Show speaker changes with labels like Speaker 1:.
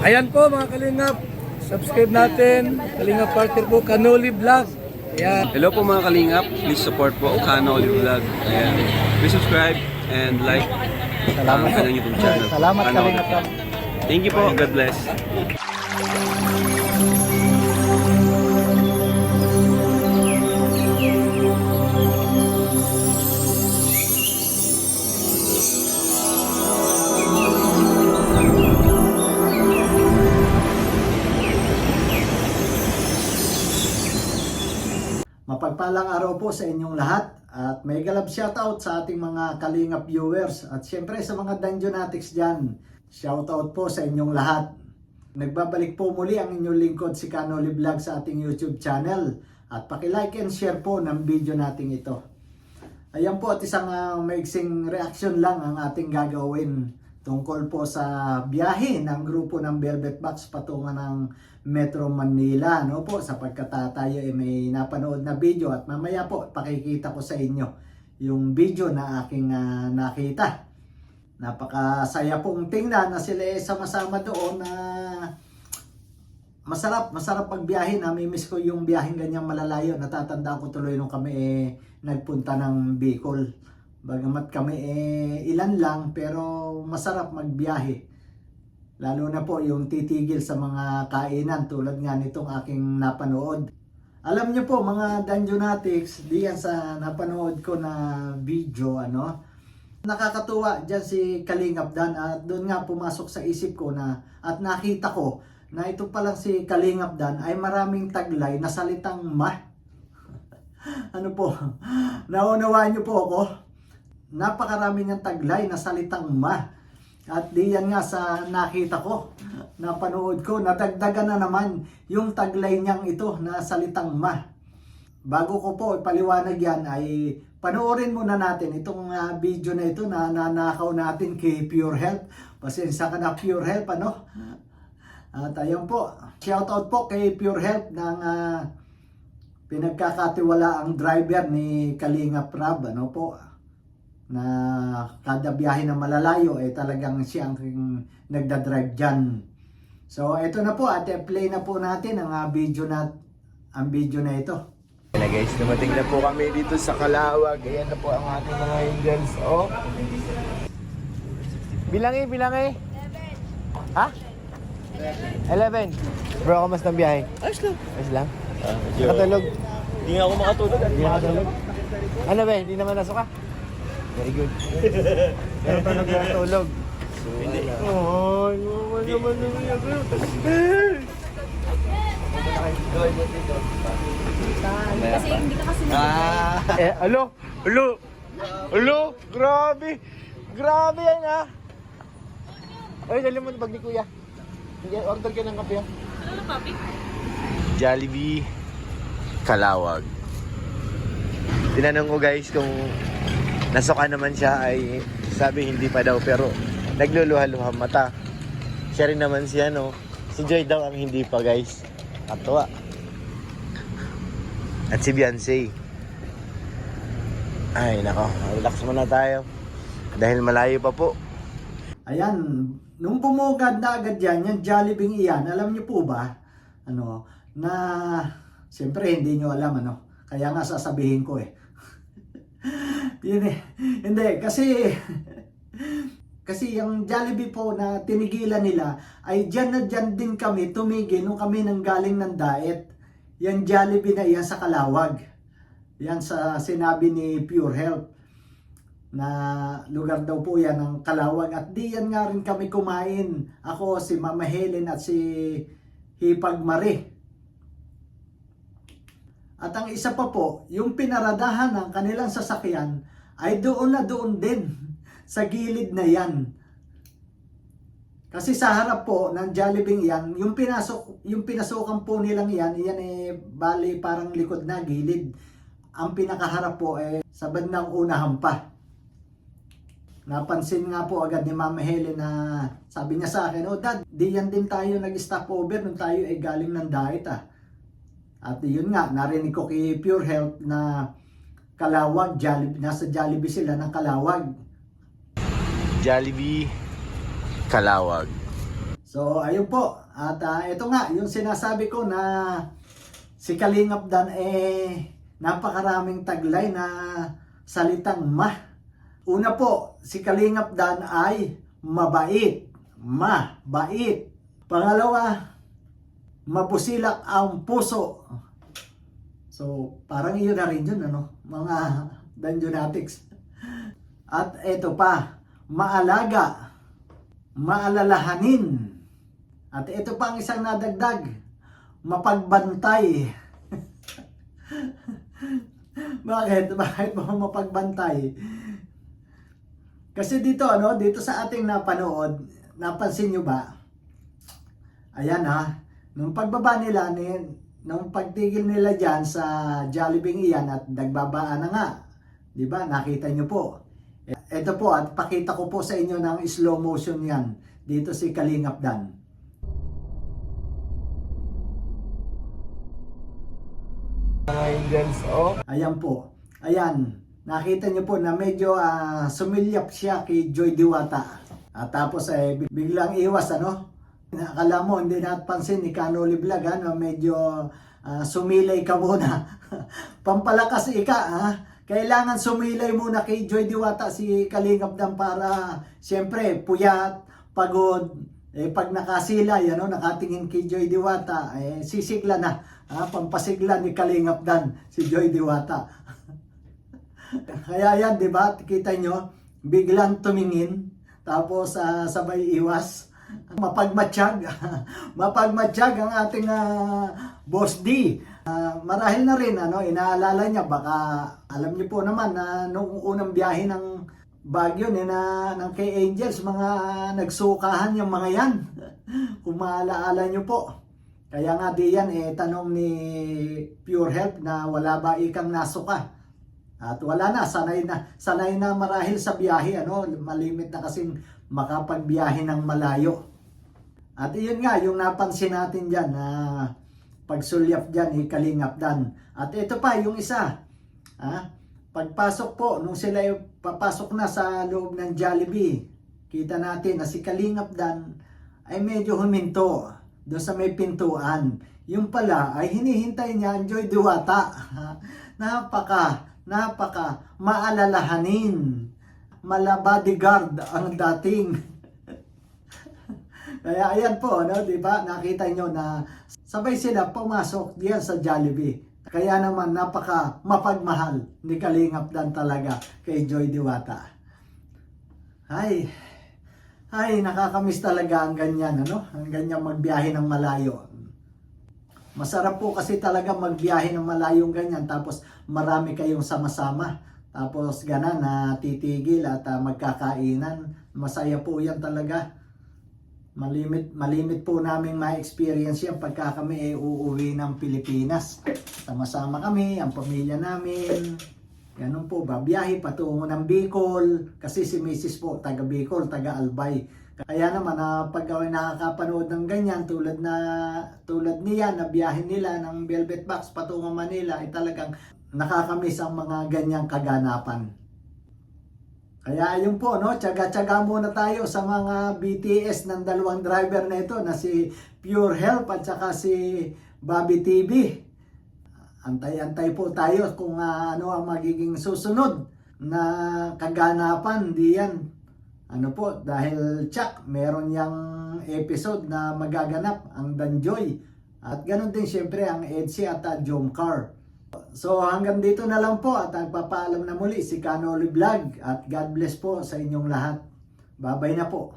Speaker 1: Ayan po mga kalingap, subscribe natin, Kalingap Partner po, Kanoli Vlog. Ayan.
Speaker 2: Hello po mga kalingap, please support po Kanoli Vlog. Ayan. Please subscribe and like ang kanyang YouTube channel.
Speaker 1: Salamat
Speaker 2: Kanoli.
Speaker 1: Kalingap.
Speaker 2: Thank you po, God bless.
Speaker 3: Mapagpalang araw po sa inyong lahat at may galab shoutout sa ating mga Kalingap viewers at syempre sa mga Danjonatics dyan. Shoutout po sa inyong lahat. Nagbabalik po muli ang inyong lingkod si Kanoli Vlog sa ating YouTube channel at paki-like and share po ng video natin ito. Ayan po at isang maiksing reaction lang ang ating gagawin tungkol po sa biyahe ng grupo ng Velvet Box patungo ng Metro Manila, no po, sapagkat tayo may napanood na video at mamaya po pakikita ko sa inyo yung video na aking nakita. Napakasaya pong tingnan na sila sama-sama doon na masarap pagbiyahe. Namimiss ko yung biyaheng ganyang malalayo. Natatanda ko tuloy nung kami nagpunta ng Bicol. Bagamat kami ilan lang pero masarap magbiyahe. Lalo na po yung titigil sa mga kainan tulad nga nitong aking napanood. Alam niyo po mga Danjonatics, diyan sa napanood ko na video, nakakatuwa dyan si Kalingap Dan at doon nga pumasok sa isip ko na at nakita ko na ito palang si Kalingap Dan ay maraming taglay na salitang ma. Ano po, naunawaan niyo po ako? Napakarami niyang taglay na salitang ma. At diyan nga sa nakita ko, napanood ko, nadagdagan na naman yung taglay niyang ito na salitang ma. Bago ko po ipaliwanag yan ay panoorin muna natin itong video na ito na nanakaw natin kay Pure Health. Pasensya ka na Pure Health, At ayun po, shoutout po kay Pure Health ng pinagkakatiwala ang driver ni Kalingap Rab, na kada biyahe na malalayo talagang siya ang nagdadrive dyan. So ito na po at play na po natin ang video na ito.
Speaker 4: Ayan na guys, dumating na po kami dito sa Calawag. Ayan na po ang ating mga angels. Oh. Bilang 11. Ha? 11. Bro, kamusta ang biyahe?
Speaker 2: Ayos lang.
Speaker 4: Ayos lang? Nakatulog?
Speaker 2: Hindi nga ako makatulog.
Speaker 4: Hindi nakatulog? Ano ba? Hindi naman nasuka? Very good. Pero pa nagtulog.
Speaker 2: Hindi.
Speaker 4: Oh, naman
Speaker 5: Kasi hindi ka kasi
Speaker 4: Alo, grabe. Grabe yan Ay, dali mo bag ni Kuya. Order ka ng kape
Speaker 5: Ano na kape?
Speaker 4: Jollibee Calawag. Tinanong ko guys kung nasuka naman siya ay sabi hindi pa daw pero nagluluha-luha mata. Siya rin naman si si Joy daw ang hindi pa guys. Katuwa. At si Beyonce. Ay nako, relax muna tayo. Dahil malayo pa po.
Speaker 3: Ayan, nung bumugad na agad yan, yung Jollibee iyan, alam niyo po ba, na siyempre hindi niyo alam, kaya nga sasabihin ko Yun hindi, kasi yung Jollibee po na tinigilan nila, ay dyan na dyan din kami tumigil nung kami nang galing ng diet. Yan Jollibee na yan sa Calawag. Yan sa sinabi ni Pure Health na lugar daw po yan ng Calawag at diyan nga rin kami kumain. Ako, si Mama Helen at si Hipag Marie. At ang isa pa po, yung pinaradahan ng kanilang sasakyan ay doon na doon din sa gilid na yan. Kasi sa harap po ng Jollibee yan, yung pinasukan po nilang yan bali parang likod na gilid. Ang pinakaharap po sa bandang unahan pa. Napansin nga po agad ni Mama Helen na sabi niya sa akin, Dad, diyan din tayo nag-stopover nung tayo galing ng diet At yun nga, narinig ko kay Pure Health na Calawag, nasa Jollibee sila ng Calawag.
Speaker 4: Jollibee Calawag.
Speaker 3: So, ayun po. At ito nga, yung sinasabi ko na si Kalingap Dan napakaraming taglay na salitang ma. Una po, si Kalingap Dan ay mabait. Mabait. Pangalawa, mabusilak ang puso. So, parang iyon na rin yun, ano? Mga Danjonatics. At ito pa, maalaga, maalalahanin. At ito pa ang isang nadagdag, mapagbantay. Bakit? Bakit mo mapagbantay? Kasi dito, ano, dito sa ating napanood, napansin nyo ba? Ayan ha, nung pagbaba nila, nung pagtigil nila dyan sa Jollibee iyan at nagbabaan na nga, di ba? Nakita nyo po. Ito po, at pakita ko po sa inyo ng slow motion yan. Dito si Kalingap Dan.
Speaker 1: Angels, oh.
Speaker 3: Ayan po. Ayan. Nakita nyo po na medyo sumilyap siya kay Joy Diwata. At tapos biglang iwas, ano? Akala mo, hindi napansin ni Kanoli Vlog, ano? Medyo sumilay ka muna. Pampalakas ika, ha? Kailangan sumilay muna kay Joy Diwata si Kalingap Dan para, siyempre, puyat, pagod. Pag nakasilay, ano, nakatingin kay Joy Diwata, sisigla na. Pampasigla ni Kalingap Dan si Joy Diwata. Kaya yan, di ba? Kita nyo, biglang tumingin, tapos sabay iwas. Mapagmatsyag. Mapagmatsyag ang ating Boss D. Marahil na rin, ano, inaalala niya, baka alam niyo po naman na nung unang biyahe ng Baguio ng kay Angels, mga nagsukahan yung mga yan. Kung maalaala niyo po. Kaya nga diyan, tanong ni Pure Health na wala ba ikang nasuka. At wala na, sanay na marahil sa biyahe, ano, malimit na kasing makapagbiyahe ng malayo. At iyon nga, yung napansin natin dyan na pagsulyap dyan ni Kalingap Dan. At ito pa, yung isa, pagpasok po, nung sila papasok na sa loob ng Jollibee, kita natin na si Kalingap Dan ay medyo huminto doon sa may pintuan. Yung pala ay hinihintay niya ang Joy Diwata. Napaka maalalahanin, malabodyguard ang dating. Kaya ayan po, ano, di ba? Nakita nyo na sabay sila pumasok diyan sa Jollibee. Kaya naman napaka mapagmahal ni Kalingap Dan talaga kay Joy Diwata. Ay, nakakamiss talaga ang ganyan, ano? Ang ganyan magbiyahe ng malayo. Masarap po kasi talaga magbiyahe ng malayong ganyan, tapos marami kayong sama-sama. Tapos gana na titigil at magkakainan. Masaya po yan talaga. Malimit po namin ma-experience yan pagka kami uuwi ng Pilipinas. Sama-sama kami, ang pamilya namin. Ganun po ba, biyahe patungo ng Bicol. Kasi si Mrs. po, taga Bicol, taga Albay. Kaya naman, pag nakakapanood ng ganyan, tulad niya na biyahe nila ng Velvet Box patungo Manila, ay talagang nakakamiss ang mga ganyang kaganapan. Kaya ayun po, no, tsaga-tsaga muna tayo sa mga BTS ng dalawang driver na ito, na si Pure Health at saka si Bobby TV. Antay-antay po tayo kung ano ang magiging susunod na kaganapan diyan. Ano po, dahil Chuck, meron yang episode na magaganap, ang Danjoy. At ganun din siyempre ang Edsy at Jomcar. So hanggang dito na lang po at nagpapaalam na muli si Kanoli Vlog at God bless po sa inyong lahat. Bye-bye na po.